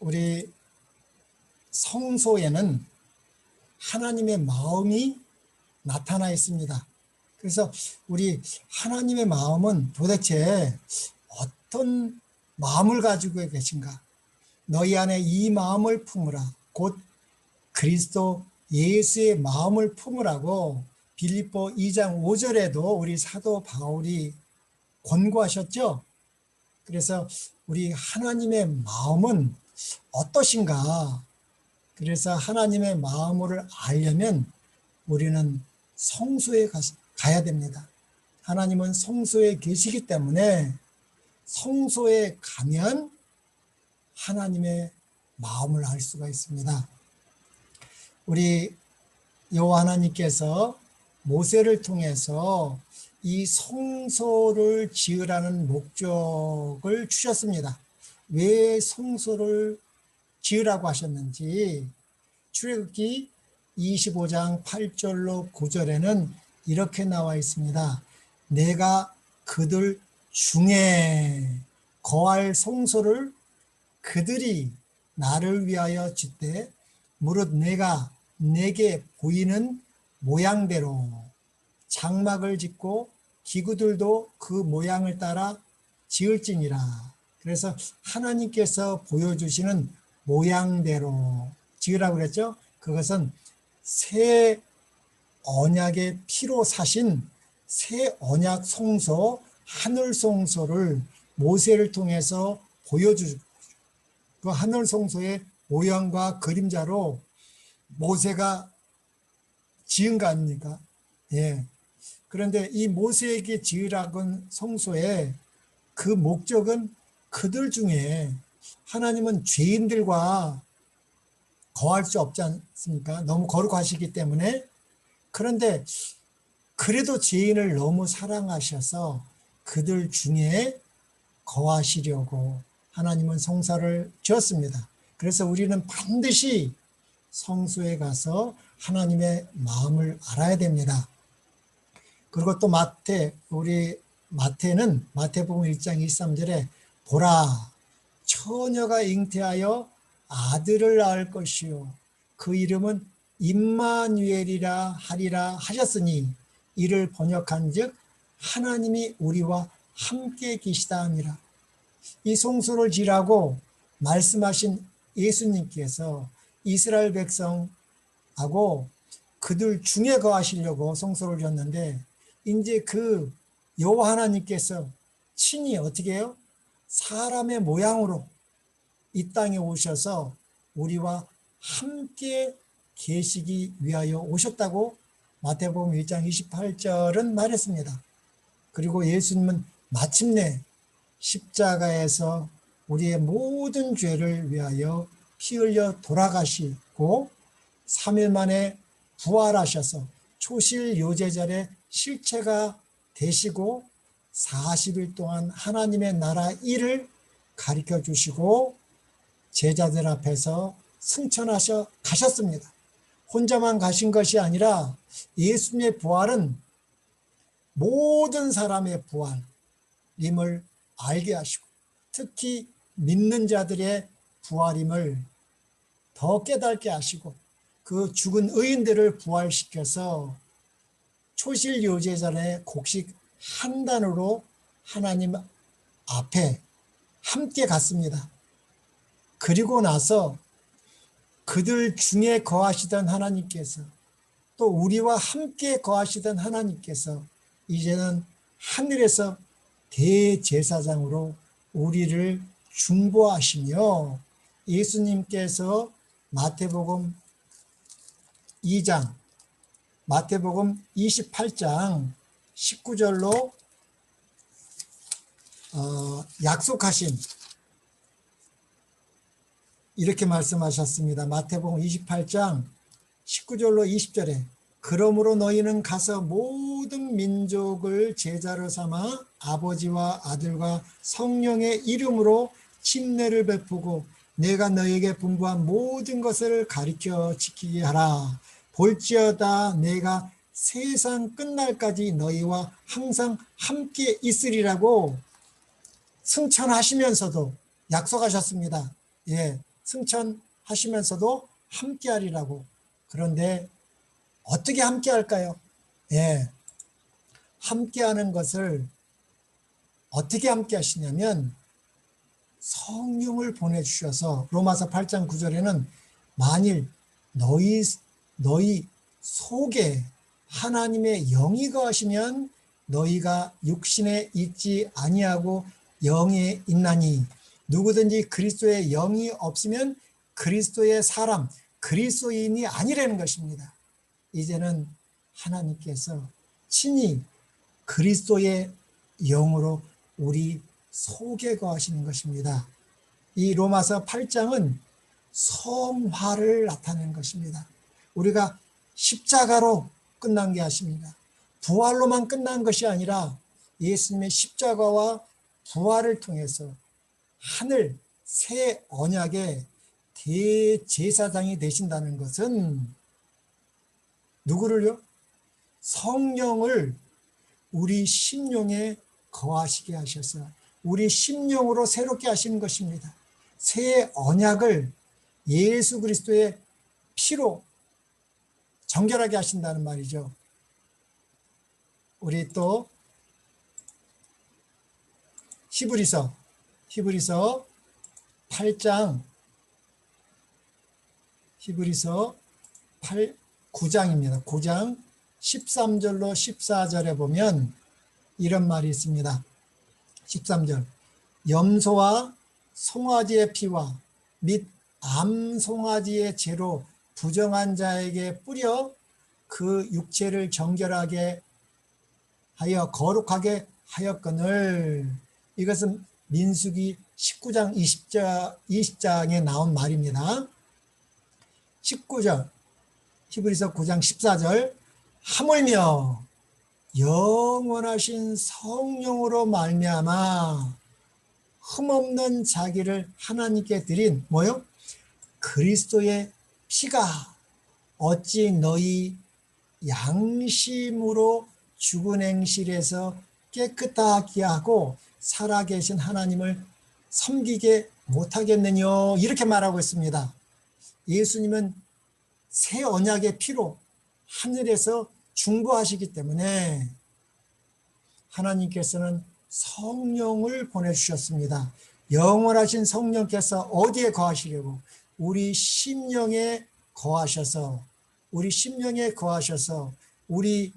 우리 성소에는 하나님의 마음이 나타나 있습니다. 그래서 우리 하나님의 마음은 도대체 어떤 마음을 가지고 계신가? 너희 안에 이 마음을 품으라. 곧 그리스도 예수의 마음을 품으라고 빌립보 2장 5절에도 우리 사도 바울이 권고하셨죠. 그래서 우리 하나님의 마음은 어떠신가? 그래서 하나님의 마음을 알려면 우리는 성소에 가야 됩니다. 하나님은 성소에 계시기 때문에 성소에 가면 하나님의 마음을 알 수가 있습니다. 우리 여호와 하나님께서 모세를 통해서 이 성소를 지으라는 목적을 주셨습니다. 왜 성소를 지으라고 하셨는지 출애굽기 25장 8절로 9절에는 이렇게 나와 있습니다. 내가 그들 중에 거할 성소를 그들이 나를 위하여 짓되 무릇 내가 내게 보이는 모양대로 장막을 짓고 기구들도 그 모양을 따라 지을지니라. 그래서 하나님께서 보여주시는 모양대로 지으라고 그랬죠. 그것은 새 언약의 피로 사신 새 언약 성소, 하늘 성소를 모세를 통해서 보여주고 그 하늘 성소의 모양과 그림자로 모세가 지은 거 아닙니까? 예. 그런데 이 모세에게 지으라는 성소의 그 목적은 그들 중에 하나님은 죄인들과 거할 수 없지 않습니까? 너무 거룩하시기 때문에. 그런데 그래도 죄인을 너무 사랑하셔서 그들 중에 거하시려고 하나님은 성소를 지었습니다. 그래서 우리는 반드시 성소에 가서 하나님의 마음을 알아야 됩니다. 그리고 또 우리 마태는 마태복음 1장 23절에 보라 처녀가 잉태하여 아들을 낳을 것이요 그 이름은 임마누엘이라 하리라 하셨으니 이를 번역한즉 하나님이 우리와 함께 계시다 하니라. 이 성소를 지라고 말씀하신 예수님께서 이스라엘 백성하고 그들 중에 거하시려고 성소를 지었는데 이제 그 여호와 하나님께서 친히 어떻게 해요? 사람의 모양으로 이 땅에 오셔서 우리와 함께 계시기 위하여 오셨다고 마태복음 1장 28절은 말했습니다. 그리고 예수님은 마침내 십자가에서 우리의 모든 죄를 위하여 피 흘려 돌아가시고 3일 만에 부활하셔서 초실 요제절에 실체가 되시고 40일 동안 하나님의 나라 일을 가르쳐 주시고 제자들 앞에서 승천하셔 가셨습니다. 혼자만 가신 것이 아니라 예수님의 부활은 모든 사람의 부활임을 알게 하시고 특히 믿는 자들의 부활임을 더 깨닫게 하시고 그 죽은 의인들을 부활시켜서 초실 요제전에 곡식 한 단으로 하나님 앞에 함께 갔습니다. 그리고 나서 그들 중에 거하시던 하나님께서 또 우리와 함께 거하시던 하나님께서 이제는 하늘에서 대제사장으로 우리를 중보하시며 예수님께서 마태복음 2장, 마태복음 28장 19절로 약속하신 이렇게 말씀하셨습니다. 마태복음 28장 19절로 20절에 그러므로 너희는 가서 모든 민족을 제자로 삼아 아버지와 아들과 성령의 이름으로 침례를 베푸고 내가 너희에게 분부한 모든 것을 가르쳐 지키게 하라. 볼지어다 내가 세상 끝날까지 너희와 항상 함께 있으리라고 승천하시면서도 약속하셨습니다. 예, 승천하시면서도 함께하리라고. 그런데 어떻게 함께할까요? 예, 함께하는 것을 어떻게 함께하시냐면 성령을 보내주셔서 로마서 8장 9절에는 만일 너희 속에 하나님의 영이 거하시면 너희가 육신에 있지 아니하고 영에 있나니 누구든지 그리스도의 영이 없으면 그리스도의 사람, 그리스도인이 아니라는 것입니다. 이제는 하나님께서 친히 그리스도의 영으로 우리 속에 거하시는 것입니다. 이 로마서 8장은 성화를 나타내는 것입니다. 우리가 십자가로 끝난 게 아닙니다. 부활로만 끝난 것이 아니라 예수님의 십자가와 부활을 통해서 하늘 새 언약의 대제사장이 되신다는 것은 누구를요? 성령을 우리 심령에 거하시게 하셔서 우리 심령으로 새롭게 하시는 것입니다. 새 언약을 예수 그리스도의 피로 정결하게 하신다는 말이죠. 우리 또 히브리서 8장 히브리서 9장입니다. 9장 13절로 14절에 보면 이런 말이 있습니다. 13절 염소와 송아지의 피와 및 암송아지의 죄로 부정한 자에게 뿌려 그 육체를 정결하게 하여 거룩하게 하였거늘. 이것은 민수기 19장 20장에 나온 말입니다. 19절 히브리서 9장 14절 하물며 영원하신 성령으로 말미암아 흠없는 자기를 하나님께 드린 뭐요? 그리스도의 피가 어찌 너희 양심으로 죽은 행실에서 깨끗하게 하고 살아계신 하나님을 섬기게 못하겠느냐, 이렇게 말하고 있습니다. 예수님은 새 언약의 피로 하늘에서 중보하시기 때문에 하나님께서는 성령을 보내주셨습니다. 영원하신 성령께서 어디에 거하시려고? 우리 심령에 거하셔서 우리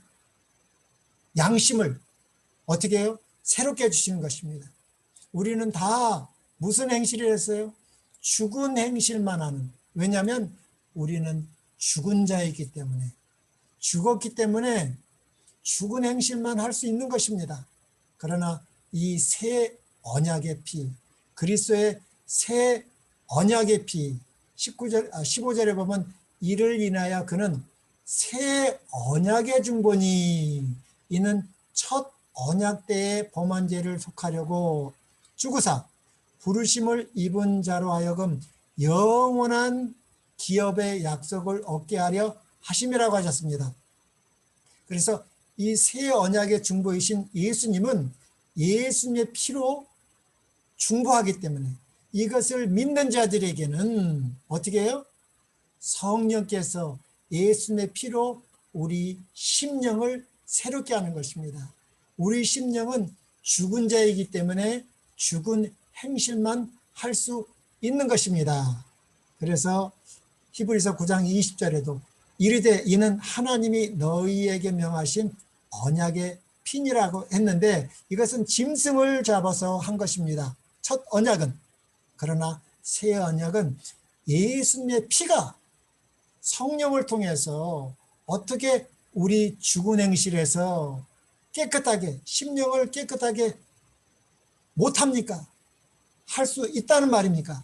양심을 어떻게 해요? 새롭게 해주시는 것입니다. 우리는 다 무슨 행실을 했어요? 죽은 행실만 하는. 왜냐하면 우리는 죽은 자이기 때문에, 죽었기 때문에 죽은 행실만 할 수 있는 것입니다. 그러나 이 새 언약의 피, 그리스도의 새 언약의 피, 15절에 보면 이를 인하여 그는 새 언약의 중보니, 이는 첫 언약 때의 범한 죄를 속하려고 주구사 부르심을 입은 자로 하여금 영원한 기업의 약속을 얻게 하려 하심이라고 하셨습니다. 그래서 이 새 언약의 중보이신 예수님은 예수님의 피로 중보하기 때문에 이것을 믿는 자들에게는 어떻게 해요? 성령께서 예수님의 피로 우리 심령을 새롭게 하는 것입니다. 우리 심령은 죽은 자이기 때문에 죽은 행실만 할 수 있는 것입니다. 그래서 히브리서 9장 20절에도 이르되 이는 하나님이 너희에게 명하신 언약의 피니라고 했는데 이것은 짐승을 잡아서 한 것입니다. 첫 언약은. 그러나 새 언약은 예수님의 피가 성령을 통해서 어떻게 우리 죽은 행실에서 깨끗하게, 심령을 깨끗하게 못합니까? 할 수 있다는 말입니까?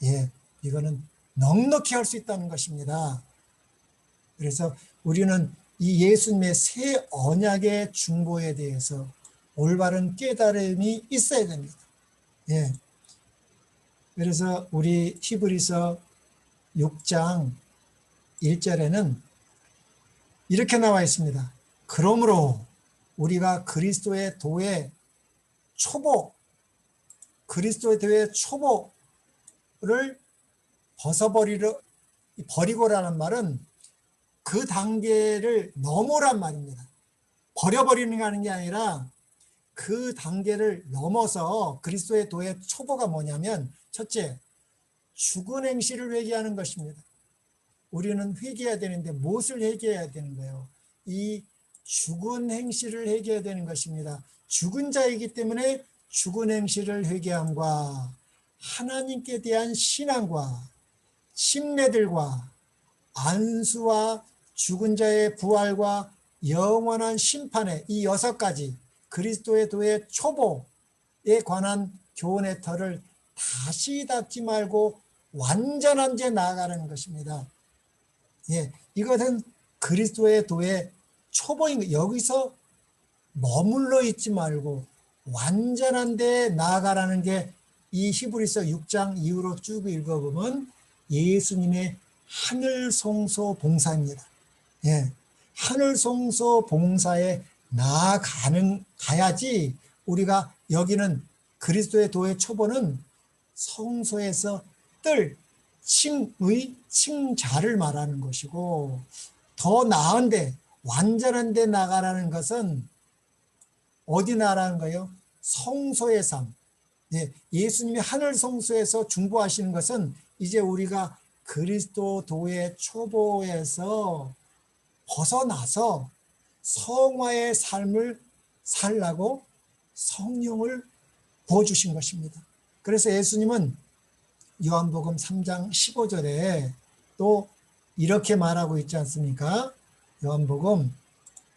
예, 이거는 넉넉히 할 수 있다는 것입니다. 그래서 우리는 이 예수님의 새 언약의 중보에 대해서 올바른 깨달음이 있어야 됩니다. 예. 그래서 우리 히브리서 6장 1절에는 이렇게 나와 있습니다. 그러므로 우리가 그리스도의 도의 초보를 버리고라는 말은 그 단계를 넘어란 말입니다. 버려버리는 게 아니라 그 단계를 넘어서 그리스도의 도의 초보가 뭐냐면, 첫째, 죽은 행실을 회개하는 것입니다. 우리는 회개해야 되는데 무엇을 회개해야 되는 거예요? 이 죽은 행실을 회개해야 되는 것입니다. 죽은 자이기 때문에 죽은 행실을 회개함과 하나님께 대한 신앙과 침례들과 안수와 죽은 자의 부활과 영원한 심판의 이 6가지 그리스도의 도의 초보에 관한 교훈의 터를 다시 닫지 말고 완전한 데 나아가는 것입니다. 예, 이것은 그리스도의 도의 초보인 거. 여기서 머물러 있지 말고 완전한 데 나아가라는 게 이 히브리서 6장 이후로 쭉 읽어보면 예수님의 하늘 성소 봉사입니다. 예, 하늘 성소 봉사에 가야지 우리가 여기는 그리스도의 도의 초보는 성소에서 칭자를 말하는 것이고, 더 나은데 완전한 데 나가라는 것은 어디 나라는 거예요? 성소의 삶. 예, 예수님이 하늘 성소에서 중보하시는 것은 이제 우리가 그리스도 도의 초보에서 벗어나서 성화의 삶을 살라고 성령을 부어주신 것입니다. 그래서 예수님은 요한복음 3장 15절에 또 이렇게 말하고 있지 않습니까? 요한복음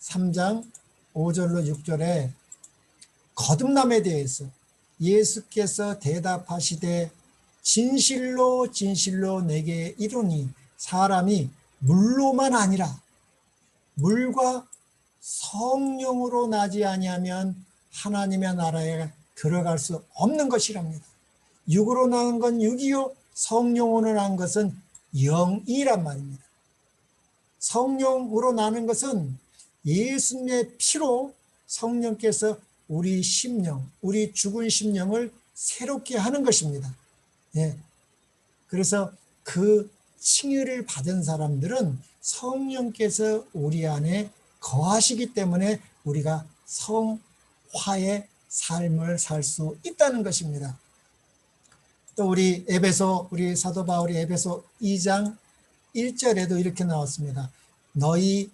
3장 5절로 6절에 거듭남에 대해서 예수께서 대답하시되 진실로 진실로 내게 이르노니 사람이 물로만 아니라 물과 성령으로 나지 아니하면 하나님의 나라에 들어갈 수 없는 것이랍니다. 육으로 나는 건 육이요 성령으로 나는 것은 영이란 말입니다. 성령으로 나는 것은 예수님의 피로 성령께서 우리 심령, 우리 죽은 심령을 새롭게 하는 것입니다. 예. 그래서 그 칭의를 받은 사람들은 성령께서 우리 안에 거하시기 때문에 우리가 성화의 삶을 살 수 있다는 것입니다. 또 우리 사도 바울이 에베소 2장 1절에도 이렇게 나왔습니다. 너희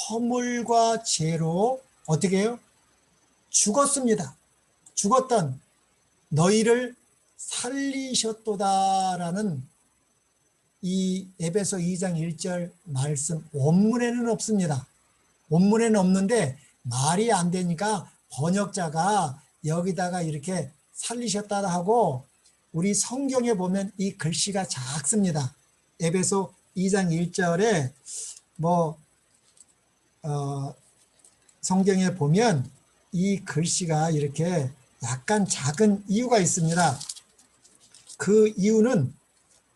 허물과 죄로 어떻게 해요? 죽었습니다. 죽었던 너희를 살리셨도다라는 이 에베소 2장 1절 말씀 원문에는 없습니다. 원문에는 없는데 말이 안 되니까 번역자가 여기다가 이렇게 살리셨다 하고, 우리 성경에 보면 이 글씨가 작습니다. 에베소 2장 1절에 성경에 보면 이 글씨가 이렇게 약간 작은 이유가 있습니다. 그 이유는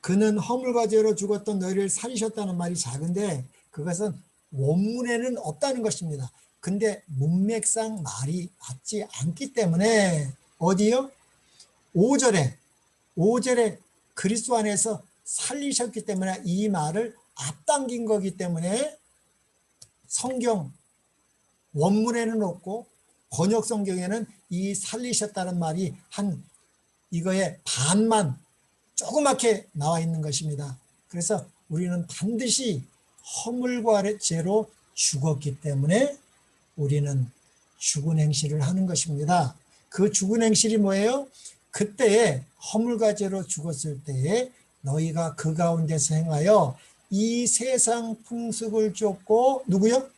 그는 허물과 죄로 죽었던 너희를 살리셨다는 말이 작은데 그것은 원문에는 없다는 것입니다. 근데 문맥상 말이 맞지 않기 때문에 어디요? 5절에 그리스도 안에서 살리셨기 때문에 이 말을 앞당긴 거기 때문에 성경 원문에는 없고 번역 성경에는 이 살리셨다는 말이 이거의 반만 조그맣게 나와 있는 것입니다. 그래서 우리는 반드시 허물과 죄로 죽었기 때문에 우리는 죽은 행실을 하는 것입니다. 그 죽은 행실이 뭐예요? 그때에 허물과 죄로 죽었을 때에 너희가 그 가운데서 행하여 이 세상 풍습을 쫓고 누구요?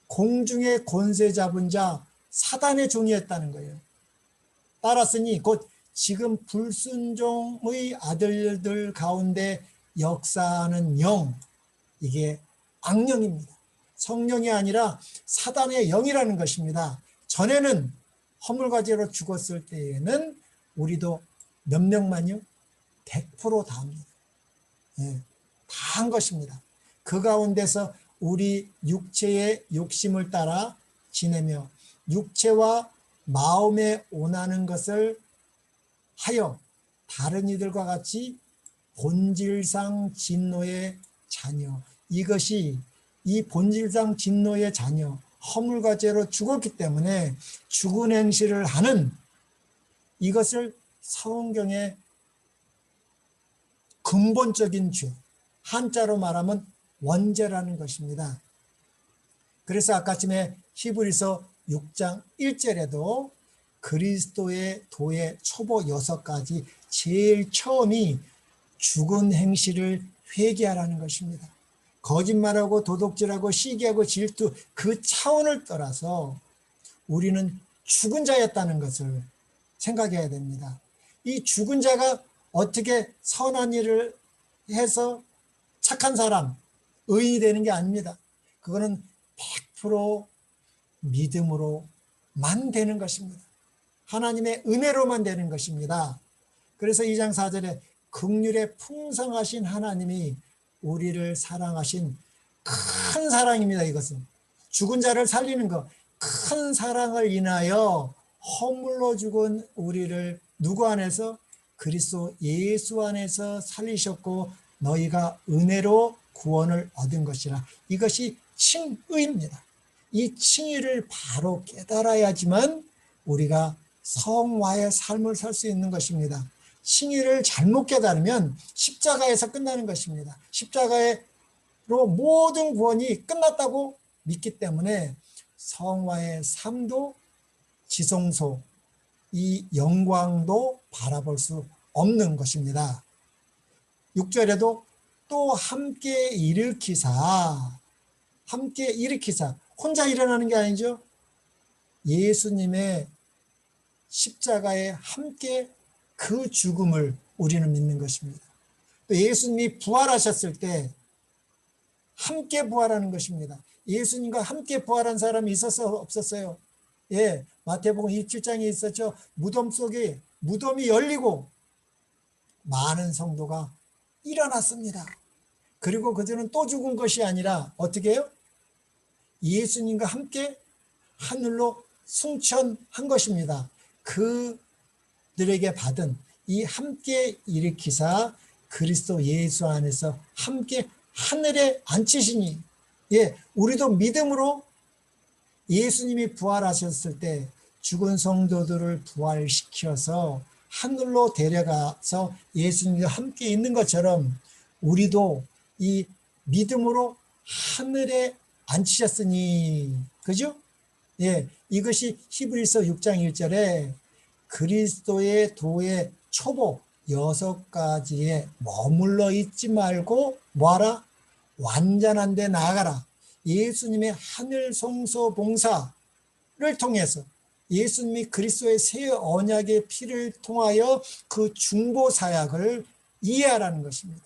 공중의 권세 잡은 자 사단의 종이었다는 거예요. 따랐으니 곧 지금 불순종의 아들들 가운데 역사하는 영, 이게 악령입니다. 성령이 아니라 사단의 영이라는 것입니다. 전에는 허물과 죄로 죽었을 때에는 우리도 몇 명만요? 100% 다 합니다. 예, 다 한 것입니다. 그 가운데서 우리 육체의 욕심을 따라 지내며 육체와 마음에 원하는 것을 하여 다른 이들과 같이 본질상 진노의 자녀. 이것이 이 본질상 진노의 자녀, 허물과 죄로 죽었기 때문에 죽은 행실을 하는 이것을 성경의 근본적인 죄, 한자로 말하면 원죄라는 것입니다. 그래서 아까쯤에 히브리서 6장 1절에도 그리스도의 도의 초보 6가지 제일 처음이 죽은 행실을 회개하라는 것입니다. 거짓말하고 도둑질하고 시기하고 질투 그 차원을 떠나서 우리는 죽은 자였다는 것을 생각해야 됩니다. 이 죽은 자가 어떻게 선한 일을 해서 착한 사람, 의인이 되는 게 아닙니다. 그거는 100% 믿음으로만 되는 것입니다. 하나님의 은혜로만 되는 것입니다. 그래서 2장 4절에 긍휼에 풍성하신 하나님이 우리를 사랑하신 큰 사랑입니다. 이것은 죽은 자를 살리는 것, 큰 사랑을 인하여 허물로 죽은 우리를 누구 안에서? 그리스도 예수 안에서 살리셨고 너희가 은혜로 구원을 얻은 것이라. 이것이 칭의입니다. 이 칭의를 바로 깨달아야지만 우리가 성화의 삶을 살 수 있는 것입니다. 칭의를 잘못 깨달으면 십자가에서 끝나는 것입니다. 십자가로 모든 구원이 끝났다고 믿기 때문에 성화의 삶도 지성소, 이 영광도 바라볼 수 없는 것입니다. 6절에도 또 함께 일으키사, 혼자 일어나는 게 아니죠. 예수님의 십자가에 함께 그 죽음을 우리는 믿는 것입니다. 또 예수님이 부활하셨을 때 함께 부활하는 것입니다. 예수님과 함께 부활한 사람이 있었어요? 없었어요? 예, 마태복음 27장에 있었죠. 무덤 속에 무덤이 열리고 많은 성도가 일어났습니다. 그리고 그들은 또 죽은 것이 아니라 어떻게 해요? 예수님과 함께 하늘로 승천한 것입니다. 그들에게 받은 이 함께 일으키사 그리스도 예수 안에서 함께 하늘에 앉히시니, 예, 우리도 믿음으로 예수님이 부활하셨을 때 죽은 성도들을 부활시켜서 하늘로 데려가서 예수님과 함께 있는 것처럼 우리도 이 믿음으로 하늘에 앉히셨으니, 그죠? 예, 이것이 히브리서 6장 1절에 그리스도의 도의 초보 6가지에 머물러 있지 말고 뭐하라? 완전한 데 나아가라. 예수님의 하늘 성소 봉사를 통해서 예수님이 그리스도의 새 언약의 피를 통하여 그 중보 사역을 이해하라는 것입니다.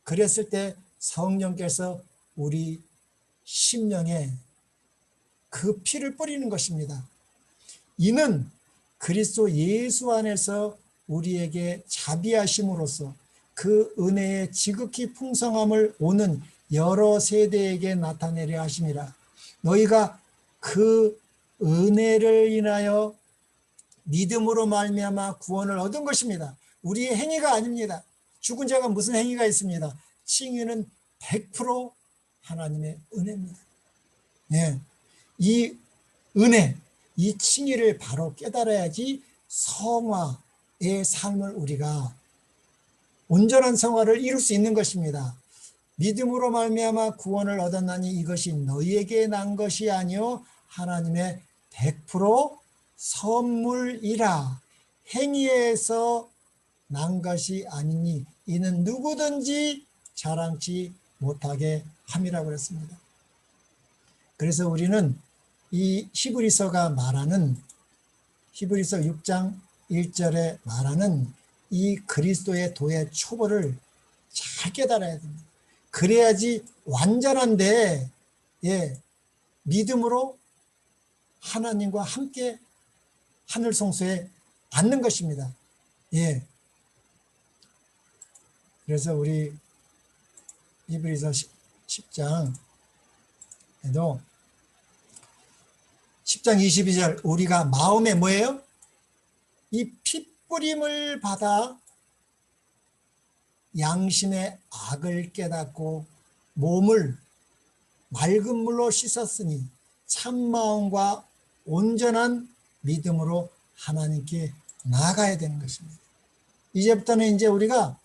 그랬을 때 성령께서 우리 심령에 그 피를 뿌리는 것입니다. 이는 그리스도 예수 안에서 우리에게 자비하심으로써 그 은혜의 지극히 풍성함을 오는 여러 세대에게 나타내려 하심이라. 너희가 그 은혜를 인하여 믿음으로 말미암아 구원을 얻은 것입니다. 우리의 행위가 아닙니다. 죽은 자가 무슨 행위가 있습니다. 칭의는 100% 하나님의 은혜입니다. 네. 이 은혜, 이 칭의를 바로 깨달아야지 성화의 삶을 우리가 온전한 성화를 이룰 수 있는 것입니다. 믿음으로 말미암아 구원을 얻었나니 이것이 너희에게 난 것이 아니요 하나님의 100% 선물이라. 행위에서 난 것이 아니니 이는 누구든지 자랑치 못하게 함이라고 그랬습니다. 그래서 우리는 이 히브리서가 말하는, 히브리서 6장 1절에 말하는 이 그리스도의 도의 초보를 잘 깨달아야 됩니다. 그래야지 완전한데, 예, 믿음으로 하나님과 함께 하늘 성소에 앉는 것입니다. 예. 그래서 우리 히브리서 10장에도 10장 22절 우리가 마음에 뭐예요? 이 피 뿌림을 받아 양심의 악을 깨닫고 몸을 맑은 물로 씻었으니 참마음과 온전한 믿음으로 하나님께 나아가야 되는 것입니다. 이제부터는 이제 우리가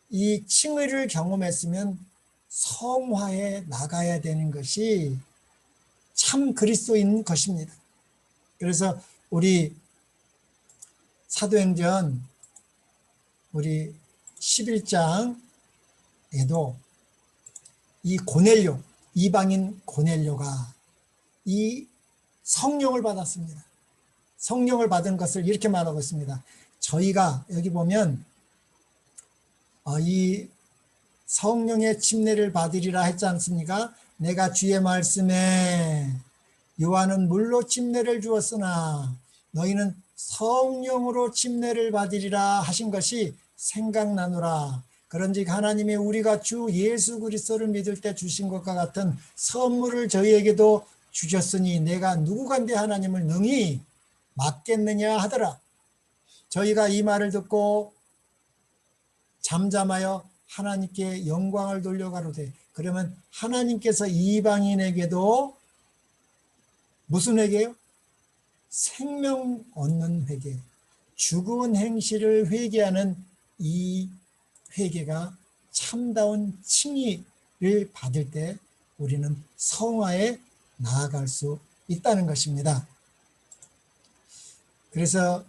이 칭의를 경험했으면 성화에 나가야 되는 것이 참 그리스도인 것입니다. 그래서 우리 사도행전 우리 11장에도 이 고넬료, 이방인 고넬료가 이 성령을 받았습니다. 성령을 받은 것을 이렇게 말하고 있습니다. 저희가 여기 보면 이 성령의 침례를 받으리라 했지 않습니까? 내가 주의 말씀에 요한은 물로 침례를 주었으나 너희는 성령으로 침례를 받으리라 하신 것이 생각나노라. 그런즉 하나님이 우리가 주 예수 그리스도를 믿을 때 주신 것과 같은 선물을 저희에게도 주셨으니 내가 누구간데 하나님을 능히 맡겠느냐 하더라. 저희가 이 말을 듣고 잠잠하여 하나님께 영광을 돌려가로되, 그러면 하나님께서 이방인에게도 무슨 회개요? 생명 얻는 회개, 죽은 행실을 회개하는 이 회개가 참다운 칭의를 받을 때 우리는 성화에 나아갈 수 있다는 것입니다. 그래서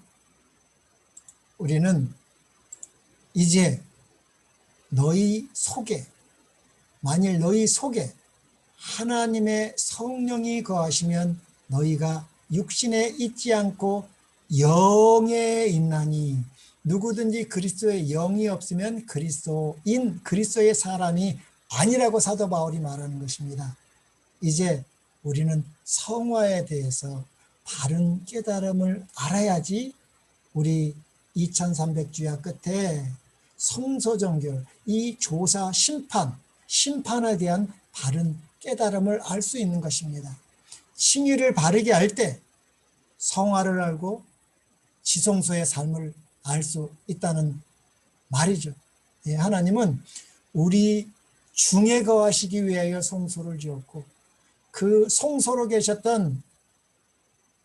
우리는 이제 너희 속에, 만일 너희 속에 하나님의 성령이 거하시면 너희가 육신에 있지 않고 영에 있나니, 누구든지 그리스도의 영이 없으면 그리스도의 사람이 아니라고 사도 바울이 말하는 것입니다. 이제 우리는 성화에 대해서 바른 깨달음을 알아야지 우리 2300주야 끝에 성소정결, 이 조사 심판에 대한 바른 깨달음을 알 수 있는 것입니다. 칭의를 바르게 할 때 성화를 알고 지성소의 삶을 알 수 있다는 말이죠. 예, 하나님은 우리 중에 거하시기 위하여 성소를 지었고, 그 성소로 계셨던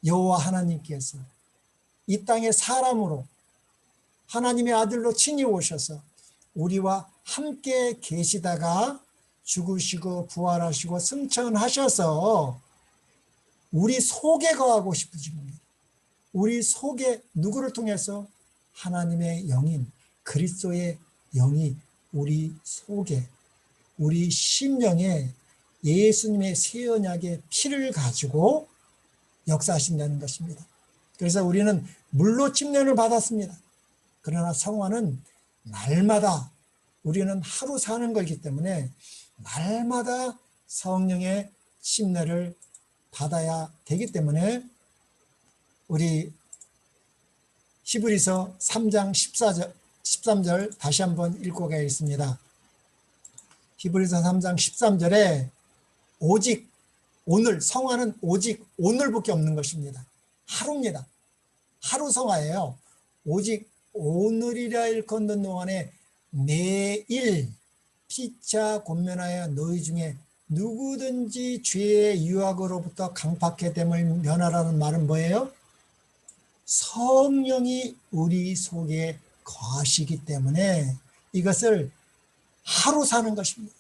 여호와 하나님께서 이 땅에 사람으로 하나님의 아들로 친히 오셔서 우리와 함께 계시다가 죽으시고 부활하시고 승천하셔서 우리 속에 거하고 싶으신 겁니다. 우리 속에 누구를 통해서? 하나님의 영인 그리스도의 영이 우리 속에, 우리 심령에 예수님의 새 언약의 피를 가지고 역사하신다는 것입니다. 그래서 우리는 물로 침례를 받았습니다. 그러나 성화는 날마다, 우리는 하루 사는 거기 때문에 날마다 성령의 침례를 받아야 되기 때문에 우리 히브리서 3장 13절 다시 한번 읽고 가겠습니다. 히브리서 3장 13절에 오직 오늘, 성화는 오직 오늘밖에 없는 것입니다. 하루입니다. 하루 성화예요. 오직 오늘이라 일컫는 동안에 내일 피차 권면하여 너희 중에 누구든지 죄의 유혹으로부터 강팍해 됨을 면하라는 말은 뭐예요? 성령이 우리 속에 거하시기 때문에 이것을 하루 사는 것입니다.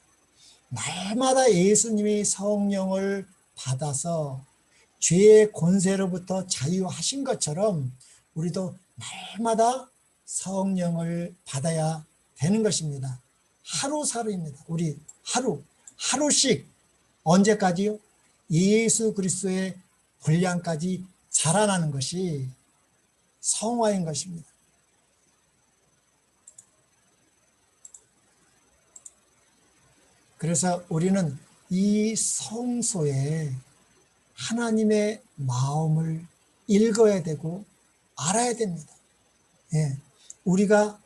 날마다 예수님이 성령을 받아서 죄의 권세로부터 자유하신 것처럼 우리도 날마다 성령을 받아야 되는 것입니다. 하루살이입니다. 우리 하루씩, 언제까지요? 예수 그리스도의 분량까지 자라나는 것이 성화인 것입니다. 그래서 우리는 이 성소에 하나님의 마음을 읽어야 되고 알아야 됩니다. 예, 우리가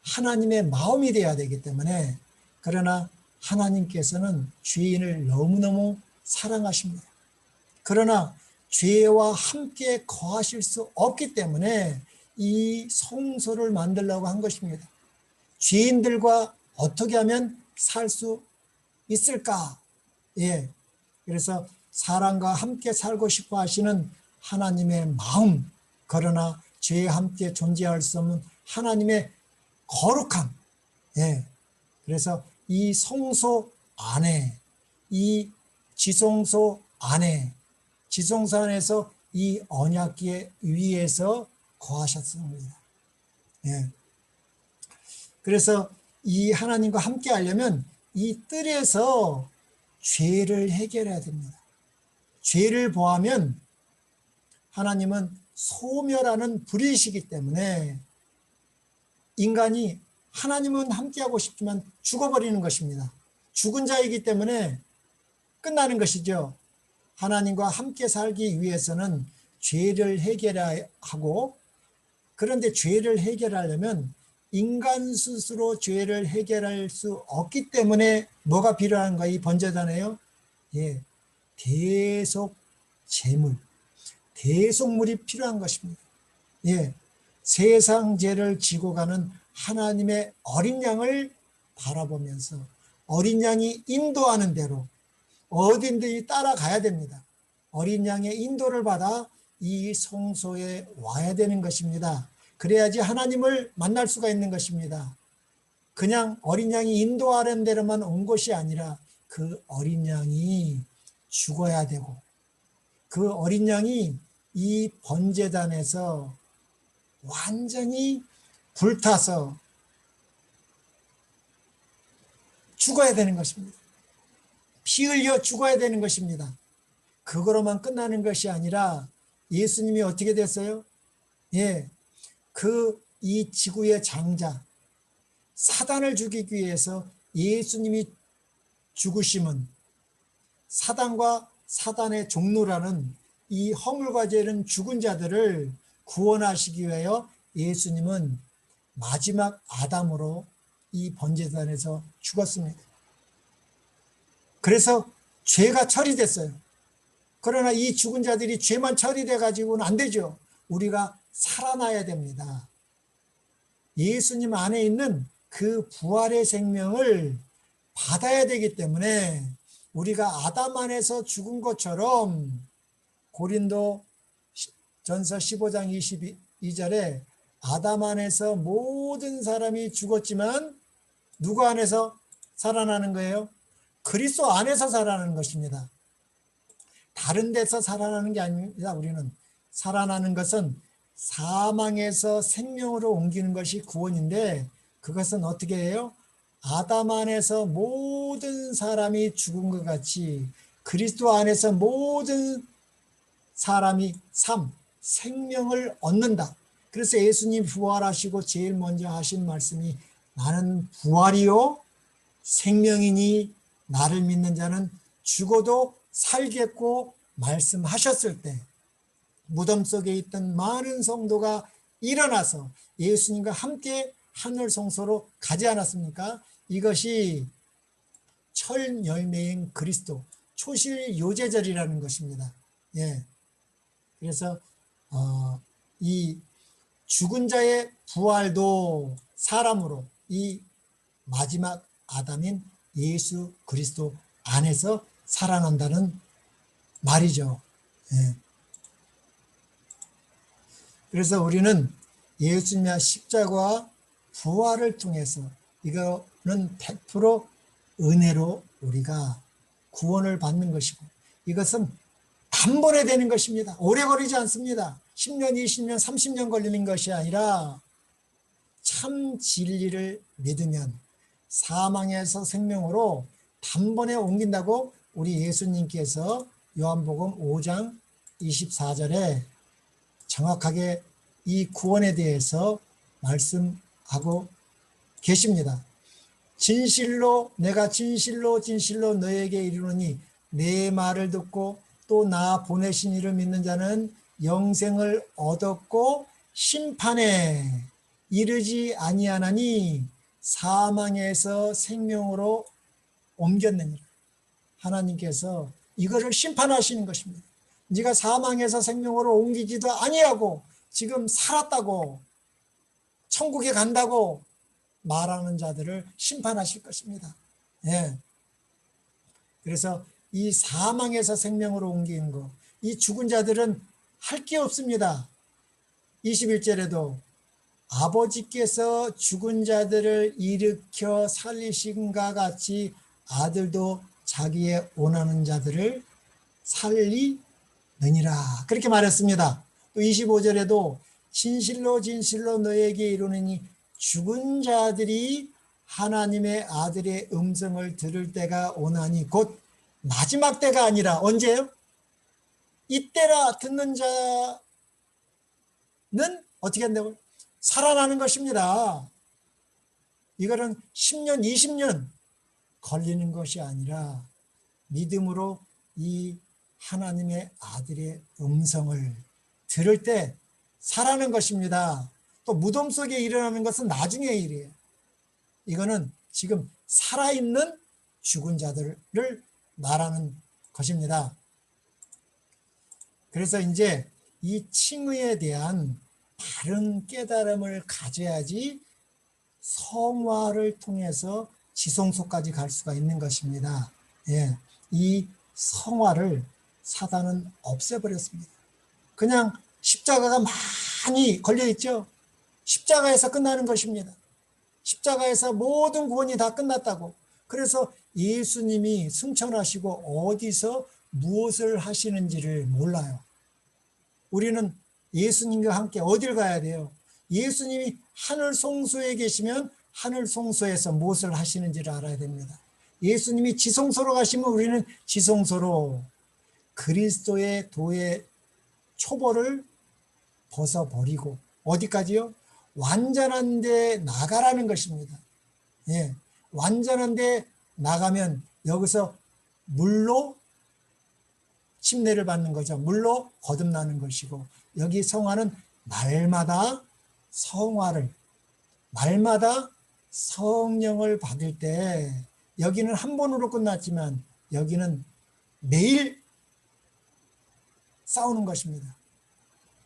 하나님의 마음이 되어야 되기 때문에, 그러나 하나님께서는 죄인을 너무너무 사랑하십니다. 그러나 죄와 함께 거하실 수 없기 때문에 이 성소를 만들려고 한 것입니다. 죄인들과 어떻게 하면 살 수 있을까? 예. 그래서 사람과 함께 살고 싶어 하시는 하나님의 마음, 그러나 죄에 함께 존재할 수 없는 하나님의 거룩함. 예. 그래서 이 성소 안에, 이 지성소 안에, 지성소 안에서 이 언약궤 위에서 거하셨습니다. 예. 그래서 이 하나님과 함께 하려면 이 뜰에서 죄를 해결해야 됩니다. 죄를 보하면 하나님은 소멸하는 불이시기 때문에 인간이 하나님은 함께하고 싶지만 죽어버리는 것입니다. 죽은 자이기 때문에 끝나는 것이죠. 하나님과 함께 살기 위해서는 죄를 해결해야 하고, 그런데 죄를 해결하려면 인간 스스로 죄를 해결할 수 없기 때문에 뭐가 필요한가? 이 번제단에요. 예, 대속 제물, 대속물이 필요한 것입니다. 예, 세상 죄를 지고 가는 하나님의 어린 양을 바라보면서 어린 양이 인도하는 대로 어딘지 따라가야 됩니다. 어린 양의 인도를 받아 이 성소에 와야 되는 것입니다. 그래야지 하나님을 만날 수가 있는 것입니다. 그냥 어린 양이 인도하는 대로만 온 것이 아니라 그 어린 양이 죽어야 되고, 그 어린 양이 이 번제단에서 완전히 불타서 죽어야 되는 것입니다. 피 흘려 죽어야 되는 것입니다. 그거로만 끝나는 것이 아니라 예수님이 어떻게 됐어요? 예, 이 지구의 장자 사단을 죽이기 위해서 예수님이 죽으심은 사단과 사단의 종로라는 이 허물과 죄는 죽은 자들을 구원하시기 위하여 예수님은 마지막 아담으로 이 번제단에서 죽었습니다. 그래서 죄가 처리됐어요. 그러나 이 죽은 자들이 죄만 처리돼 가지고는 안 되죠. 우리가 살아나야 됩니다. 예수님 안에 있는 그 부활의 생명을 받아야 되기 때문에 우리가 아담 안에서 죽은 것처럼 고린도 전서 15장 22절에 아담 안에서 모든 사람이 죽었지만 누구 안에서 살아나는 거예요? 그리스도 안에서 살아나는 것입니다. 다른 데서 살아나는 게 아닙니다. 우리는 살아나는 것은 사망에서 생명으로 옮기는 것이 구원인데, 그것은 어떻게 해요? 아담 안에서 모든 사람이 죽은 것 같이 그리스도 안에서 모든 사람이 생명을 얻는다. 그래서 예수님 부활하시고 제일 먼저 하신 말씀이 나는 부활이요 생명이니 나를 믿는 자는 죽어도 살겠고 말씀하셨을 때 무덤 속에 있던 많은 성도가 일어나서 예수님과 함께 하늘 성소로 가지 않았습니까? 이것이 철 열매인 그리스도 초실 요제절이라는 것입니다. 예. 그래서 이 죽은 자의 부활도 사람으로 이 마지막 아담인 예수 그리스도 안에서 살아난다는 말이죠. 예. 그래서 우리는 예수님의 십자가와 부활을 통해서 이거는 100% 은혜로 우리가 구원을 받는 것이고, 이것은 단번에 되는 것입니다. 오래 걸리지 않습니다. 10년, 20년, 30년 걸리는 것이 아니라 참 진리를 믿으면 사망에서 생명으로 단번에 옮긴다고 우리 예수님께서 요한복음 5장 24절에 정확하게 이 구원에 대해서 말씀하고 계십니다. 진실로 내가 진실로 너에게 이르노니 내 말을 듣고 또 나 보내신 이를 믿는 자는 영생을 얻었고 심판에 이르지 아니하나니 사망에서 생명으로 옮겼느니라. 하나님께서 이거를 심판하시는 것입니다. 네가 사망에서 생명으로 옮기지도 아니하고 지금 살았다고 천국에 간다고 말하는 자들을 심판하실 것입니다. 예. 그래서 이 사망에서 생명으로 옮기는 거, 이 죽은 자들은 할 게 없습니다. 21절에도 아버지께서 죽은 자들을 일으켜 살리신가 같이 아들도 자기의 원하는 자들을 살리느니라. 그렇게 말했습니다. 또 25절에도 진실로 진실로 너에게 이르노니 죽은 자들이 하나님의 아들의 음성을 들을 때가 오나니 곧 마지막 때가 아니라 언제요? 이때라 듣는 자는 어떻게 한다고요? 살아나는 것입니다. 이거는 10년, 20년 걸리는 것이 아니라 믿음으로 이 하나님의 아들의 음성을 들을 때 살아나는 것입니다. 또 무덤 속에 일어나는 것은 나중의 일이에요. 이거는 지금 살아있는 죽은 자들을 말하는 것입니다. 그래서 이제 이 칭의에 대한 바른 깨달음을 가져야지 성화를 통해서 지성소까지 갈 수가 있는 것입니다. 예, 이 성화를 사단은 없애버렸습니다. 그냥 십자가가 많이 걸려있죠. 십자가에서 끝나는 것입니다. 십자가에서 모든 구원이 다 끝났다고. 그래서 예수님이 승천하시고 어디서 무엇을 하시는지를 몰라요. 우리는 예수님과 함께 어딜 가야 돼요? 예수님이 하늘 송소에 계시면 하늘 송소에서 무엇을 하시는지를 알아야 됩니다. 예수님이 지성소로 가시면 우리는 지성소로 그리스도의 도의 초벌을 벗어버리고 어디까지요? 완전한 데 나가라는 것입니다. 예, 완전한 데 나가면 여기서 물로 침례를 받는 거죠. 물로 거듭나는 것이고 여기 성화는 날마다 성화를 날마다 성령을 받을 때 여기는 한 번으로 끝났지만 여기는 매일 싸우는 것입니다.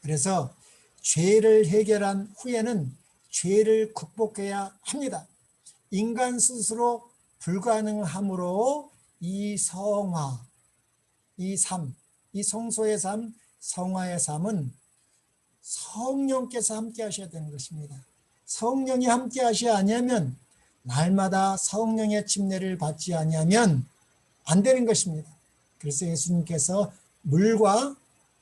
그래서 죄를 해결한 후에는 죄를 극복해야 합니다. 인간 스스로 불가능하므로 이 성화, 이 삶, 이 성소의 삶, 성화의 삶은 성령께서 함께 하셔야 되는 것입니다. 성령이 함께 하셔야 하냐면 날마다 성령의 침례를 받지 아니하면 안 되는 것입니다. 그래서 예수님께서 물과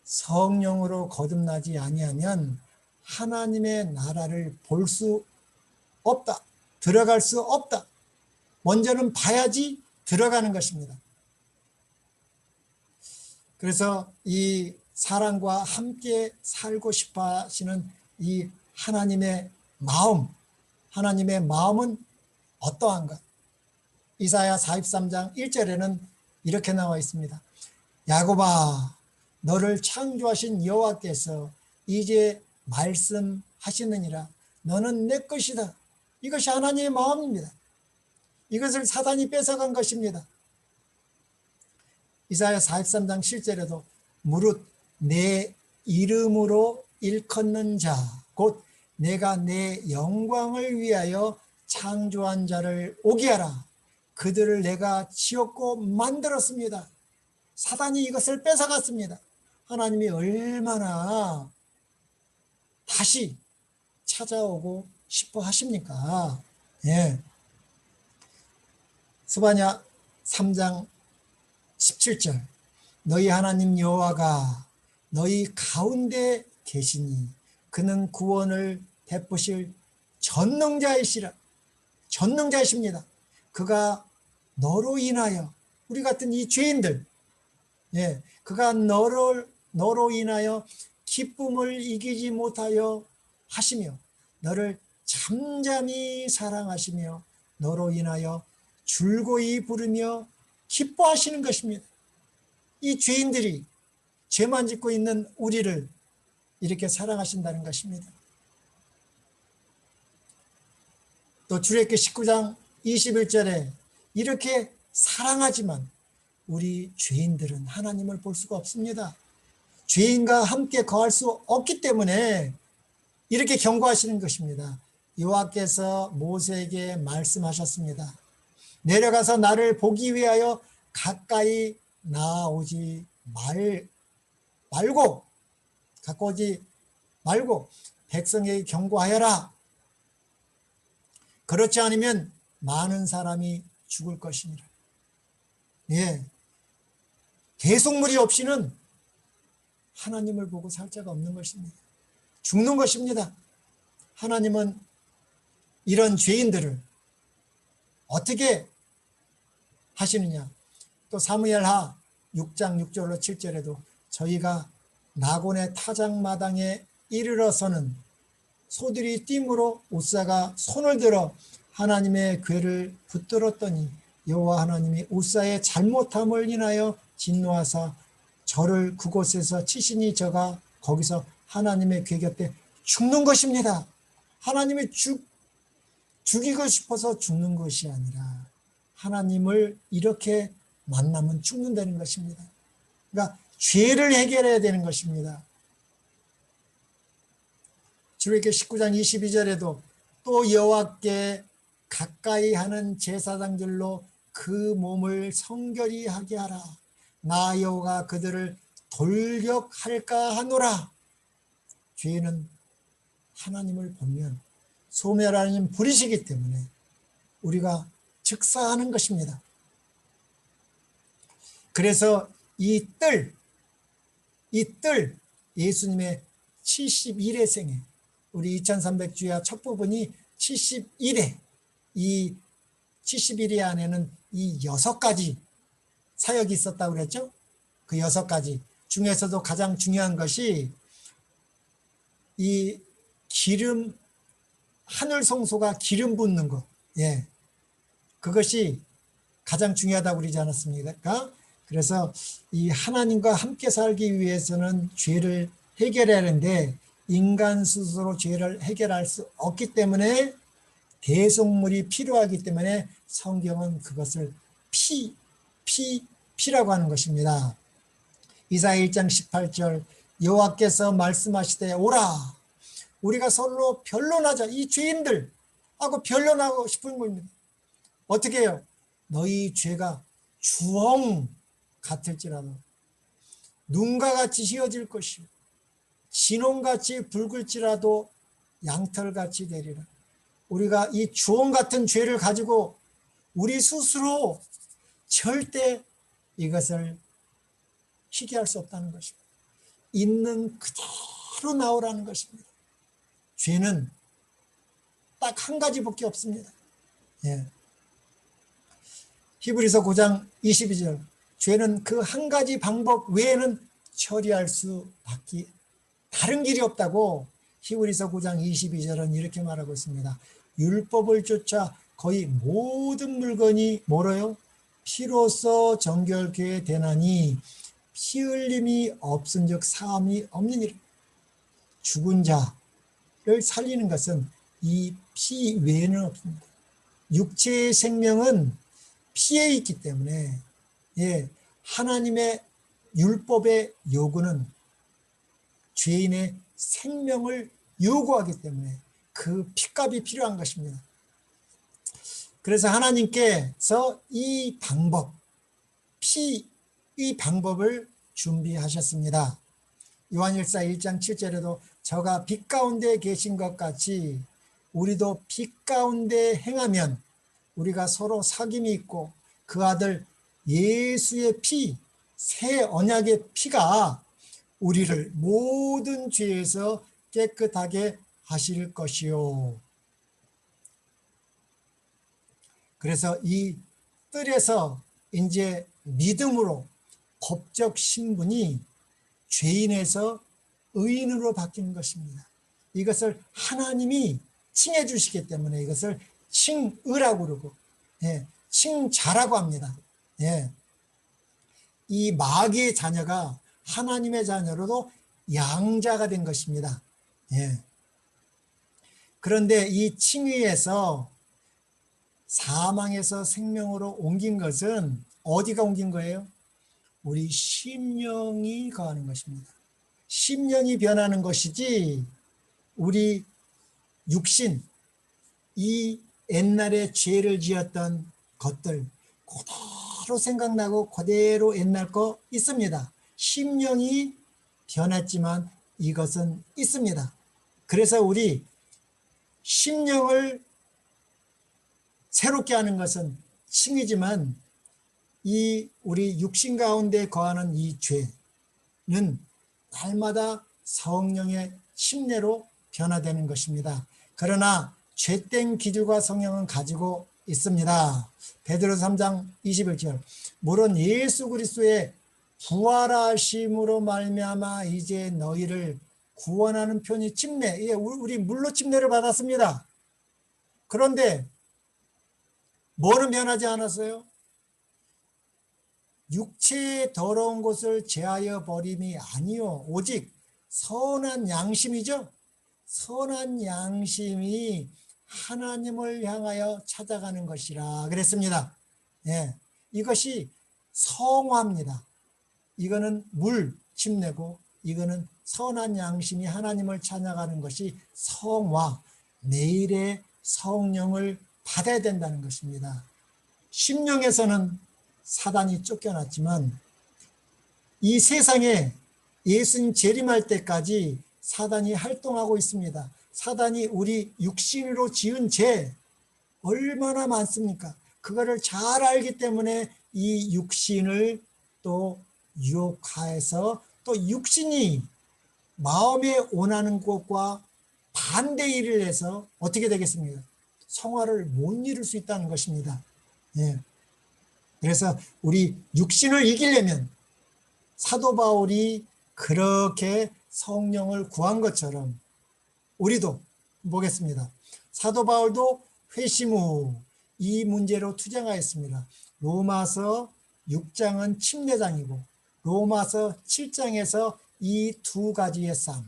성령으로 거듭나지 아니하면 하나님의 나라를 볼 수 없다. 들어갈 수 없다. 먼저는 봐야지 들어가는 것입니다. 그래서 이 사랑과 함께 살고 싶어 하시는 이 하나님의 마음, 하나님의 마음은 어떠한가? 이사야 43장 1절에는 이렇게 나와 있습니다. 야곱아, 너를 창조하신 여호와께서 이제 말씀하시느니라. 너는 내 것이다. 이것이 하나님의 마음입니다. 이것을 사단이 뺏어간 것입니다. 이사야 43장 7절에도 무릇 내 이름으로 일컫는 자, 곧 내가 내 영광을 위하여 창조한 자를 오게 하라. 그들을 내가 지었고 만들었습니다. 사단이 이것을 뺏어갔습니다. 하나님이 얼마나 다시 찾아오고 싶어 하십니까? 예. 스바냐 3장 17절 너희 하나님 여호와가 너희 가운데 계시니 그는 구원을 베푸실 전능자이시라. 전능자이십니다. 그가 너로 인하여 우리 같은 이 죄인들, 예, 그가 너로 인하여 기쁨을 이기지 못하여 하시며 너를 잠잠히 사랑하시며 너로 인하여 줄고이 부르며 기뻐하시는 것입니다. 이 죄인들이 죄만 짓고 있는 우리를 이렇게 사랑하신다는 것입니다. 또 출애굽기 19장 21절에 이렇게 사랑하지만 우리 죄인들은 하나님을 볼 수가 없습니다. 죄인과 함께 거할 수 없기 때문에 이렇게 경고하시는 것입니다. 여호와께서 모세에게 말씀하셨습니다. 내려가서 나를 보기 위하여 가까이 나오지 말고 가까이 말고 백성에게 경고하여라. 그렇지 않으면 많은 사람이 죽을 것이니라. 예, 대속물이 없이는 하나님을 보고 살 자가 없는 것입니다. 죽는 것입니다. 하나님은 이런 죄인들을 어떻게 하시느냐. 또 사무엘하 6장 6절로 7절에도 저희가 나곤의 타작마당에 이르러서는 소들이 띠므로 웃사가 손을 들어 하나님의 궤를 붙들었더니 여호와 하나님이 웃사의 잘못함을 인하여 진노하사 저를 그곳에서 치시니 저가 거기서 하나님의 궤 곁에 죽는 것입니다. 하나님이 죽이고 싶어서 죽는 것이 아니라 하나님을 이렇게 만나면 죽는다는 것입니다. 그러니까 죄를 해결해야 되는 것입니다. 출애굽기 19장 22절에도 또 여호와께 가까이 하는 제사장들로 그 몸을 성결히 하게 하라. 나 여호와가 그들을 돌격할까 하노라. 죄는 하나님을 보면 소멸하는 불이시기 때문에 우리가 즉사하는 것입니다. 그래서 이 뜰 예수님의 71회 생애, 우리 2300주야 첫 부분이 71회, 이 71회 안에는 이 6가지 사역이 있었다고 그랬죠. 그 6가지 중에서도 가장 중요한 것이 이 기름, 하늘 성소가 기름 붓는 것, 예, 그것이 가장 중요하다고 그러지 않았습니까? 그래서 이 하나님과 함께 살기 위해서는 죄를 해결해야 하는데 인간 스스로 죄를 해결할 수 없기 때문에 대속물이 필요하기 때문에 성경은 그것을 피라고 하는 것입니다. 이사야 1장 18절 여호와께서 말씀하시되 오라 우리가 서로 변론하자. 이 죄인들하고 변론하고 싶은 겁니다. 어떻게 해요? 너희 죄가 주홍 같을지라도 눈과 같이 휘어질 것이요 진홍같이 붉을지라도 양털같이 되리라. 우리가 이 주홍 같은 죄를 가지고 우리 스스로 절대 이것을 희귀할 수 없다는 것입니다. 있는 그대로 나오라는 것입니다. 죄는 딱 한 가지밖에 없습니다. 예. 히브리서 9장 22절 죄는 그 한 가지 방법 외에는 처리할 수밖에 다른 길이 없다고 히브리서 9장 22절은 이렇게 말하고 있습니다. 율법을 쫓아 거의 모든 물건이 뭐래요? 피로써 정결케 되나니 피 흘림이 없은즉 사함이 없느니라. 죽은 자를 살리는 것은 이 피 외에는 없습니다. 육체의 생명은 피에 있기 때문에 예, 하나님의 율법의 요구는 죄인의 생명을 요구하기 때문에 그 피값이 필요한 것입니다. 그래서 하나님께서 이 방법을 준비하셨습니다. 요한일서 1장 7절에도 저가 빛 가운데 계신 것 같이 우리도 빛 가운데 행하면 우리가 서로 사귐이 있고 그 아들 예수의 피, 새 언약의 피가 우리를 모든 죄에서 깨끗하게 하실 것이요. 그래서 이 뜰에서 이제 믿음으로 법적 신분이 죄인에서 의인으로 바뀌는 것입니다. 이것을 하나님이 칭해 주시기 때문에 이것을 칭의라고 그러고 예, 칭자라고 합니다. 예. 이 마귀의 자녀가 하나님의 자녀로도 양자가 된 것입니다. 예. 그런데 이 칭의에서 사망에서 생명으로 옮긴 것은 어디가 옮긴 거예요? 우리 심령이 거하는 것입니다. 심령이 변하는 것이지 우리 육신, 이 옛날에 죄를 지었던 것들 그대로 생각나고 그대로 옛날 거 있습니다. 심령이 변했지만 이것은 있습니다. 그래서 우리 심령을 새롭게 하는 것은 칭이지만 이 우리 육신 가운데 거하는 이 죄는 날마다 성령의 침례로 변화되는 것입니다. 그러나 죄된 기질과 성령은 가지고 있습니다. 베드로서 3장 21절 물은 예수 그리스도의 부활하심으로 말미암아 이제 너희를 구원하는 편이 침례, 우리 물로 침례를 받았습니다. 그런데 뭐는 변하지 않았어요? 육체의 더러운 것을 제하여 버림이 아니요 오직 선한 양심이죠. 선한 양심이 하나님을 향하여 찾아가는 것이라 그랬습니다. 예, 이것이 성화입니다. 이거는 물 침례고 이거는 선한 양심이 하나님을 찾아가는 것이 성화, 내일의 성령을 받아야 된다는 것입니다. 심령에서는 사단이 쫓겨났지만 이 세상에 예수님 재림할 때까지 사단이 활동하고 있습니다. 사단이 우리 육신으로 지은 죄 얼마나 많습니까? 그거를 잘 알기 때문에 이 육신을 또 유혹해서 또 육신이 마음에 원하는 것과 반대 일을 해서 어떻게 되겠습니까? 성화를 못 이룰 수 있다는 것입니다. 예. 그래서 우리 육신을 이기려면 사도 바울이 그렇게 성령을 구한 것처럼 우리도 보겠습니다. 사도 바울도 회심 후 이 문제로 투쟁하였습니다. 로마서 6장은 침례장이고 로마서 7장에서 이 두 가지의 싸움,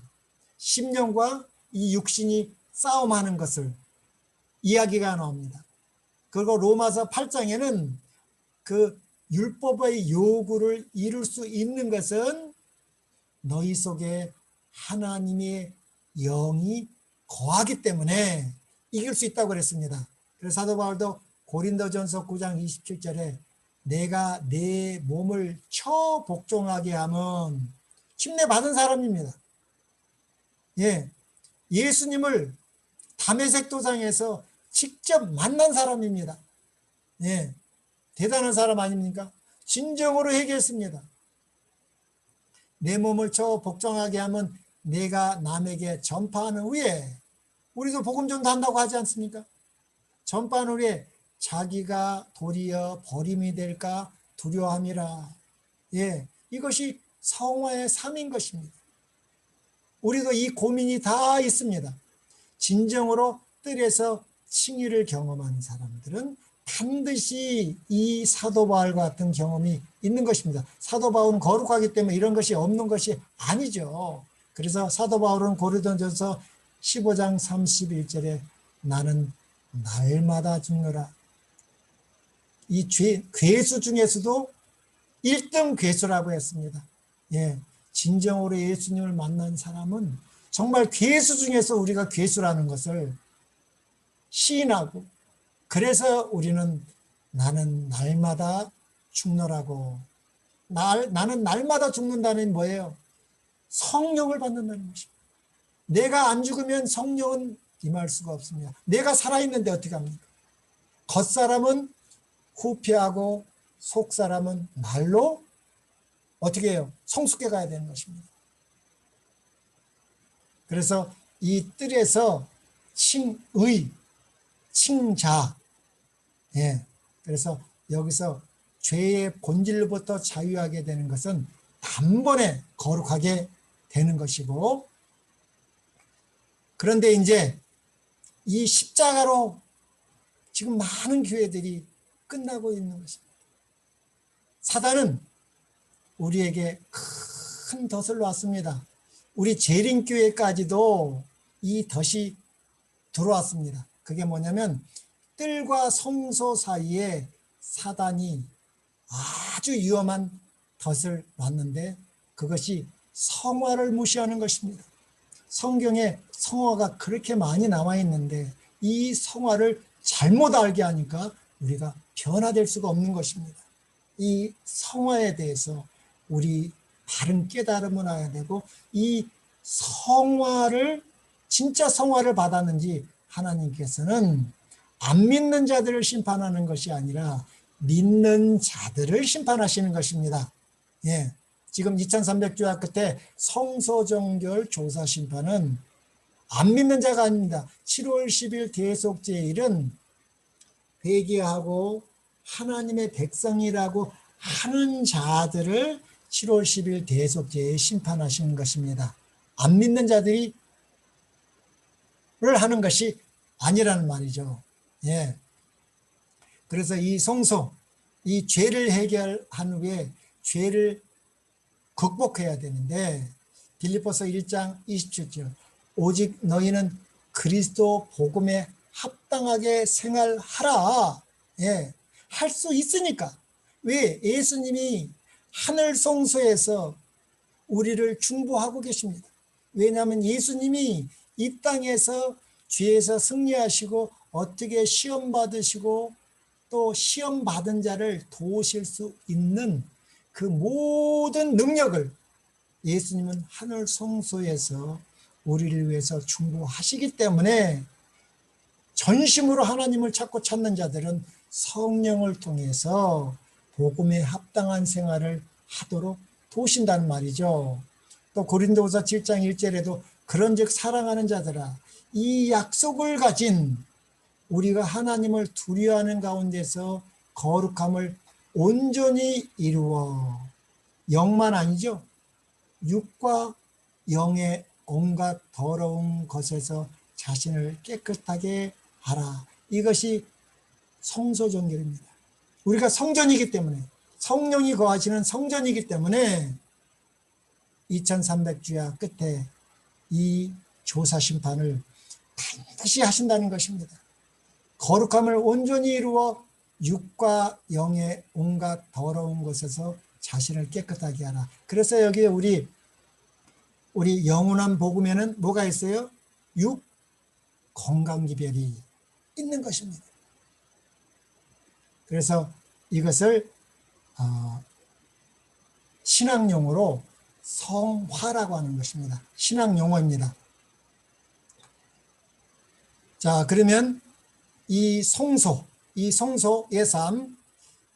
심령과 이 육신이 싸움하는 것을 이야기가 나옵니다. 그리고 로마서 8장에는 그 율법의 요구를 이룰 수 있는 것은 너희 속에 하나님의 영이 거하기 때문에 이길 수 있다고 그랬습니다. 그래서 사도 바울도 고린도전서 9장 27절에 내가 내 몸을 쳐 복종하게 하면 침례 받은 사람입니다. 예, 예수님을 다메섹 도상에서 직접 만난 사람입니다. 예, 대단한 사람 아닙니까? 진정으로 회개했습니다. 내 몸을 쳐 복종하게 하면 내가 남에게 전파하는 후에 우리도 복음 전도한다고 하지 않습니까? 전파하는 후에 자기가 도리어 버림이 될까 두려워함이라. 예, 이것이 성화의 삶인 것입니다. 우리도 이 고민이 다 있습니다. 진정으로 뜰에서 칭의를 경험한 사람들은 반드시 이 사도 바울과 같은 경험이 있는 것입니다. 사도 바울은 거룩하기 때문에 이런 것이 없는 것이 아니죠. 그래서 사도 바울은 고린도전서 15장 31절에 나는 날마다 죽노라. 이 괴수 중에서도 1등 괴수라고 했습니다. 예, 진정으로 예수님을 만난 사람은 정말 괴수 중에서 우리가 괴수라는 것을 시인하고 그래서 우리는 나는 날마다 죽노라고 나는 날마다 죽는다는 뭐예요? 성령을 받는다는 것입니다. 내가 안 죽으면 성령은 임할 수가 없습니다. 내가 살아있는데 어떻게 합니까? 겉사람은 후피하고 속사람은 날로 어떻게 해요? 성숙해 가야 되는 것입니다. 그래서 이 뜰에서 칭의, 칭자, 예, 그래서 여기서 죄의 본질로부터 자유하게 되는 것은 단번에 거룩하게 되는 것이고, 그런데 이제 이 십자가로 지금 많은 교회들이 끝나고 있는 것입니다. 사단은 우리에게 큰 덫을 놨습니다. 우리 재림교회까지도 이 덫이 들어왔습니다. 그게 뭐냐면 뜰과 성소 사이에 사단이 아주 위험한 덫을 놨는데 그것이 성화를 무시하는 것입니다. 성경에 성화가 그렇게 많이 나와 있는데 이 성화를 잘못 알게 하니까 우리가 변화될 수가 없는 것입니다. 이 성화에 대해서 우리 바른 깨달음을 해야 되고, 이 성화를 진짜 성화를 받았는지 하나님께서는 안 믿는 자들을 심판하는 것이 아니라 믿는 자들을 심판하시는 것입니다. 예. 지금 2300주야 끝에 성소정결 조사 심판은 안 믿는 자가 아닙니다. 7월 10일 대속제일은 회개하고 하나님의 백성이라고 하는 자들을 7월 10일 대속제에 심판하시는 것입니다. 안 믿는 자들이 를 하는 것이 아니라는 말이죠. 예. 그래서 이 성소, 이 죄를 해결한 후에 죄를 극복해야 되는데, 빌립보서 1장 27절, 오직 너희는 그리스도 복음에 합당하게 생활하라. 예. 할 수 있으니까. 왜? 예수님이 하늘 성소에서 우리를 중보하고 계십니다. 왜냐하면 예수님이 이 땅에서 죄에서 승리하시고 어떻게 시험 받으시고 또 시험 받은 자를 도우실 수 있는 그 모든 능력을 예수님은 하늘 성소에서 우리를 위해서 중보하시기 때문에 전심으로 하나님을 찾는 자들은 성령을 통해서 복음에 합당한 생활을 하도록 도우신다는 말이죠. 또 고린도후서 7장 1절에도 그런즉 사랑하는 자들아, 이 약속을 가진 우리가 하나님을 두려워하는 가운데서 거룩함을 온전히 이루어, 영만 아니죠, 육과 영의 온갖 더러운 것에서 자신을 깨끗하게 하라. 이것이 성소정결입니다. 우리가 성전이기 때문에, 성령이 거하시는 성전이기 때문에 2300주야 끝에 이 조사 심판을 반드시 하신다는 것입니다. 거룩함을 온전히 이루어 육과 영의 온갖 더러운 것에서 자신을 깨끗하게 하라. 그래서 여기에 우리 영원한 복음에는 뭐가 있어요? 육 건강기별이 있는 것입니다. 그래서 이것을 신학용어로 성화라고 하는 것입니다. 신학용어입니다. 자, 그러면 이 성소의 삶,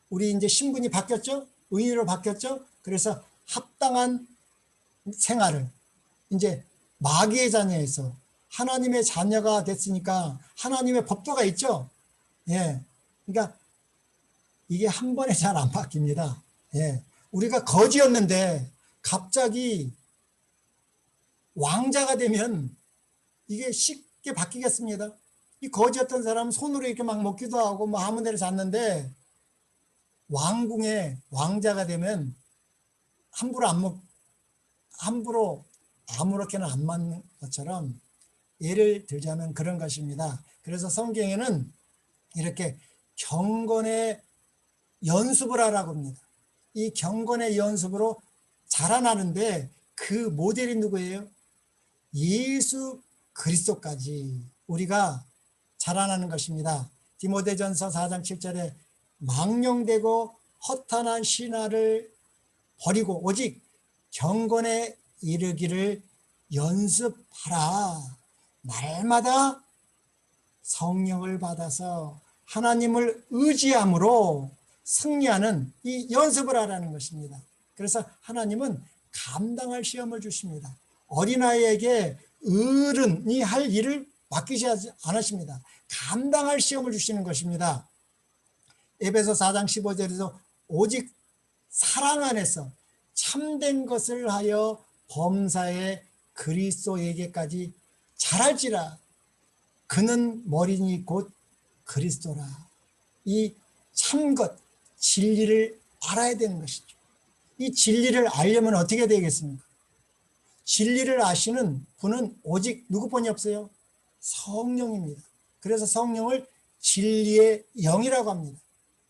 우리 이제 신분이 바뀌었죠? 의인으로 바뀌었죠? 그래서 합당한 생활을, 이제 마귀의 자녀에서 하나님의 자녀가 됐으니까 하나님의 법도가 있죠? 예. 그러니까 이게 한 번에 잘 안 바뀝니다. 예. 우리가 거지였는데 갑자기 왕자가 되면 이게 쉽게 바뀌겠습니다. 이 거지였던 사람은 손으로 이렇게 막 먹기도 하고 뭐 아무 데나 잤는데, 왕궁의 왕자가 되면 함부로 아무렇게나 안 맞는 것처럼, 예를 들자면 그런 것입니다. 그래서 성경에는 이렇게 경건의 연습을 하라고 합니다. 이 경건의 연습으로 자라나는데 그 모델이 누구예요? 예수 그리스도까지 우리가 자라나는 것입니다. 디모데전서 4장 7절에 망령되고 허탄한 신화를 버리고 오직 경건에 이르기를 연습하라. 날마다 성령을 받아서 하나님을 의지함으로 승리하는 이 연습을 하라는 것입니다. 그래서 하나님은 감당할 시험을 주십니다. 어린아이에게 어른이 할 일을 맡기지 않으십니다. 감당할 시험을 주시는 것입니다. 에베소 4장 15절에서 오직 사랑 안에서 참된 것을 하여 범사에 그리스도에게까지 자랄지라. 그는 머리니 곧 그리스도라. 이 참것, 진리를 알아야 되는 것이죠. 이 진리를 알려면 어떻게 되겠습니까? 진리를 아시는 분은 오직 누구뿐이 없어요? 성령입니다. 그래서 성령을 진리의 영이라고 합니다.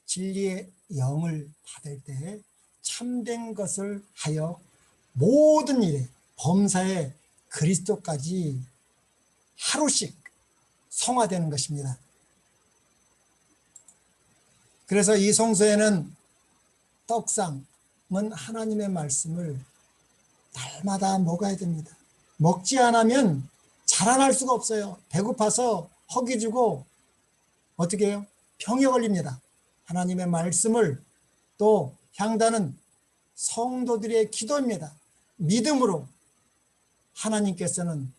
진리의 영을 받을 때 참된 것을 하여 모든 일에 범사에 그리스도까지 하루씩 성화되는 것입니다. 그래서 이 성소에는 떡상은 하나님의 말씀을 날마다 먹어야 됩니다. 먹지 않으면 자라날 수가 없어요. 배고파서 허기 주고 어떻게 해요? 병에 걸립니다. 하나님의 말씀을, 또 향단은 성도들의 기도입니다. 믿음으로 하나님께서는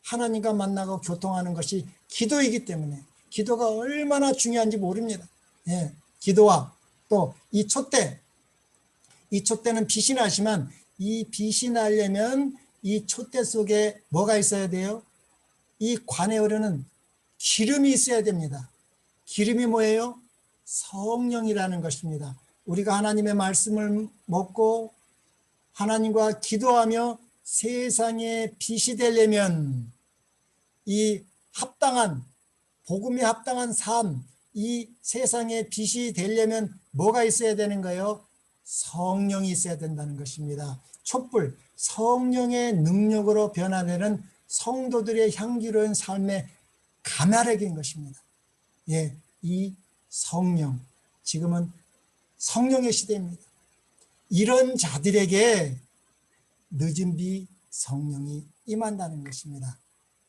하나님과 만나고 교통하는 것이 기도이기 때문에 기도가 얼마나 중요한지 모릅니다. 예, 기도와 또 이 촛대, 이 촛대는 빛이 나지만 이 빛이 나려면 이 촛대 속에 뭐가 있어야 돼요? 이 관에 흐르는 기름이 있어야 됩니다. 기름이 뭐예요? 성령이라는 것입니다. 우리가 하나님의 말씀을 먹고 하나님과 기도하며 세상의 빛이 되려면 이 합당한, 복음에 합당한 삶, 이 세상의 빛이 되려면 뭐가 있어야 되는 거예요? 성령이 있어야 된다는 것입니다. 촛불, 성령의 능력으로 변화되는 성도들의 향기로운 삶의 가마렉인 것입니다. 예, 이 성령, 지금은 성령의 시대입니다. 이런 자들에게 늦은 비 성령이 임한다는 것입니다.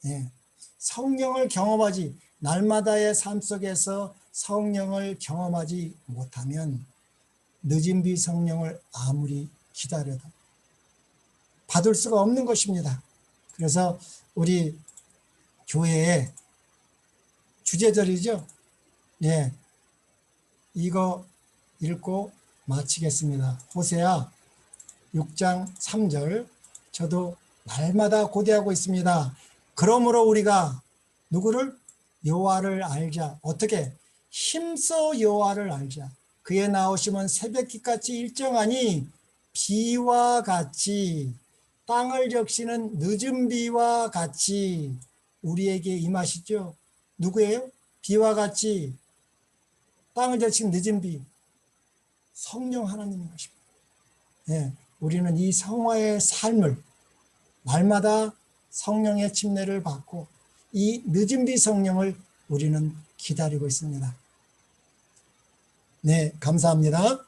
예, 성령을 경험하지, 날마다의 삶 속에서 성령을 경험하지 못하면 늦은 비 성령을 아무리 기다려도 받을 수가 없는 것입니다. 그래서 우리 교회의 주제절이죠. 예, 이거 읽고 마치겠습니다. 호세아 6장 3절, 저도 날마다 고대하고 있습니다. 그러므로 우리가 누구를? 여호와를 알자. 어떻게? 힘써 여호와를 알자. 그의 나오심은 새벽기같이 일정하니 비와 같이, 땅을 적시는 늦은 비와 같이 우리에게 임하시죠. 누구예요? 비와 같이 땅을 적시는 늦은 비, 성령 하나님인 것입니다. 예, 우리는 이 성화의 삶을 날마다 성령의 침례를 받고 이 늦은 비 성령을 우리는 기다리고 있습니다. 네, 감사합니다.